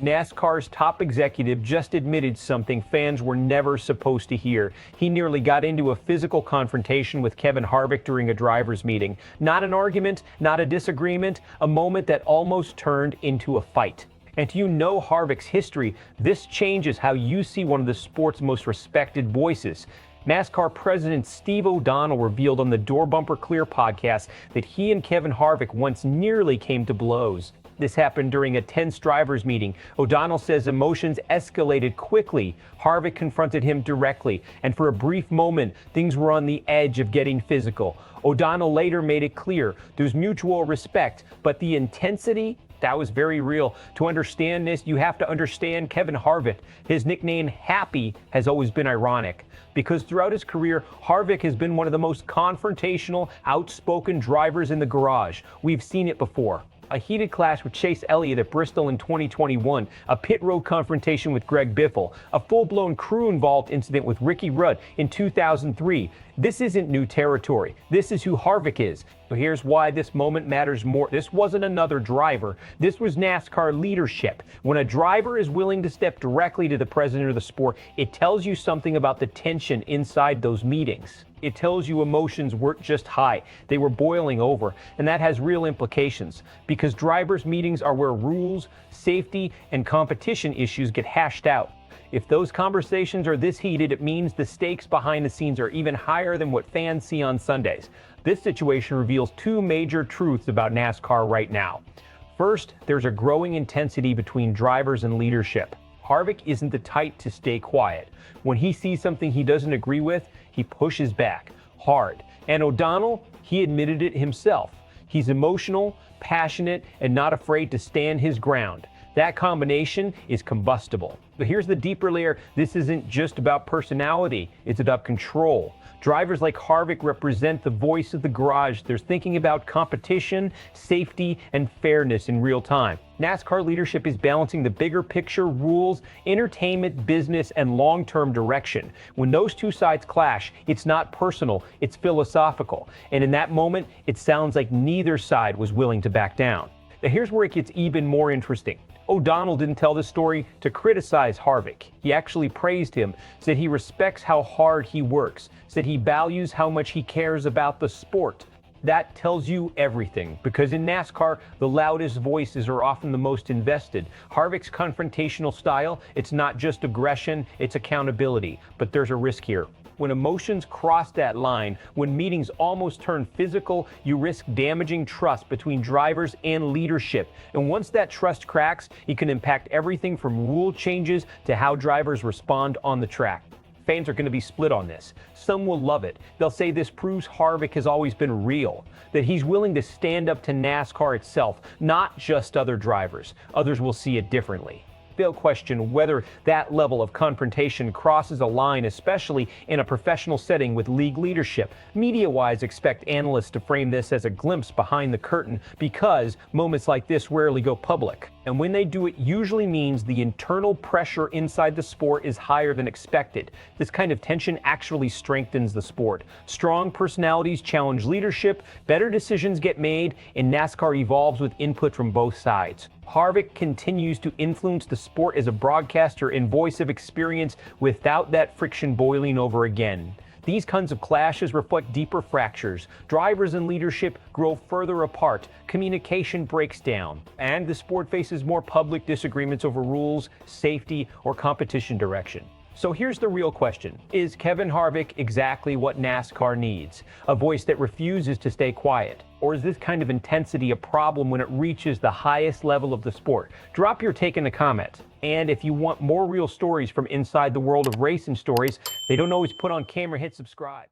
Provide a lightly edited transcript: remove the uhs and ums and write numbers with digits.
NASCAR's top executive just admitted something fans were never supposed to hear. He nearly got into a physical confrontation with Kevin Harvick during a drivers' meeting. Not an argument, not a disagreement, a moment that almost turned into a fight. And do you know Harvick's history? This changes how you see one of the sport's most respected voices. NASCAR President Steve O'Donnell revealed on the Door Bumper Clear podcast that he and Kevin Harvick once nearly came to blows. This happened during a tense drivers' meeting. O'Donnell says emotions escalated quickly. Harvick confronted him directly, and for a brief moment, things were on the edge of getting physical. O'Donnell later made it clear there's mutual respect, but the intensity, that was very real. To understand this, you have to understand Kevin Harvick. His nickname, Happy, has always been ironic, because throughout his career, Harvick has been one of the most confrontational, outspoken drivers in the garage. We've seen it before. A heated clash with Chase Elliott at Bristol in 2021, a pit road confrontation with Greg Biffle, a full-blown crew-involved incident with Rudd in 2003. This isn't new territory. This is who Harvick is. So here's why this moment matters more. This wasn't another driver. This was NASCAR leadership. When a driver is willing to step directly to the president of the sport, it tells you something about the tension inside those meetings. It tells you emotions weren't just high, they were boiling over, and that has real implications, because drivers' meetings are where rules, safety, and competition issues get hashed out. If those conversations are this heated, it means the stakes behind the scenes are even higher than what fans see on Sundays. This situation reveals two major truths about NASCAR right now. First, there's a growing intensity between drivers and leadership. Harvick isn't the type to stay quiet. When he sees something he doesn't agree with, he pushes back hard. And O'Donnell, he admitted it himself. He's emotional, passionate, and not afraid to stand his ground. That combination is combustible. But here's the deeper layer. This isn't just about personality, it's about control. Drivers like Harvick represent the voice of the garage. They're thinking about competition, safety, and fairness in real time. NASCAR leadership is balancing the bigger picture, rules, entertainment, business, and long-term direction. When those two sides clash, it's not personal, it's philosophical. And in that moment, it sounds like neither side was willing to back down. Now here's where it gets even more interesting. O'Donnell didn't tell this story to criticize Harvick. He actually praised him, said he respects how hard he works, said he values how much he cares about the sport. That tells you everything, because in NASCAR, the loudest voices are often the most invested. Harvick's confrontational style, it's not just aggression, it's accountability. But there's a risk here. When emotions cross that line, when meetings almost turn physical, you risk damaging trust between drivers and leadership. And once that trust cracks, it can impact everything from rule changes to how drivers respond on the track. Fans are going to be split on this. Some will love it. They'll say this proves Harvick has always been real, that he's willing to stand up to NASCAR itself, not just other drivers. Others will see it differently. They'll question whether that level of confrontation crosses a line, especially in a professional setting with league leadership. Media-wise, expect analysts to frame this as a glimpse behind the curtain, because moments like this rarely go public. And when they do, it usually means the internal pressure inside the sport is higher than expected. This kind of tension actually strengthens the sport. Strong personalities challenge leadership, better decisions get made, and NASCAR evolves with input from both sides. Harvick continues to influence the sport as a broadcaster and voice of experience without that friction boiling over again. These kinds of clashes reflect deeper fractures. Drivers and leadership grow further apart. Communication breaks down. And the sport faces more public disagreements over rules, safety, or competition direction. So here's the real question. Is Kevin Harvick exactly what NASCAR needs? A voice that refuses to stay quiet? Or is this kind of intensity a problem when it reaches the highest level of the sport? Drop your take in the comments. And if you want more real stories from inside the world of racing stories, they don't always put on camera, hit subscribe.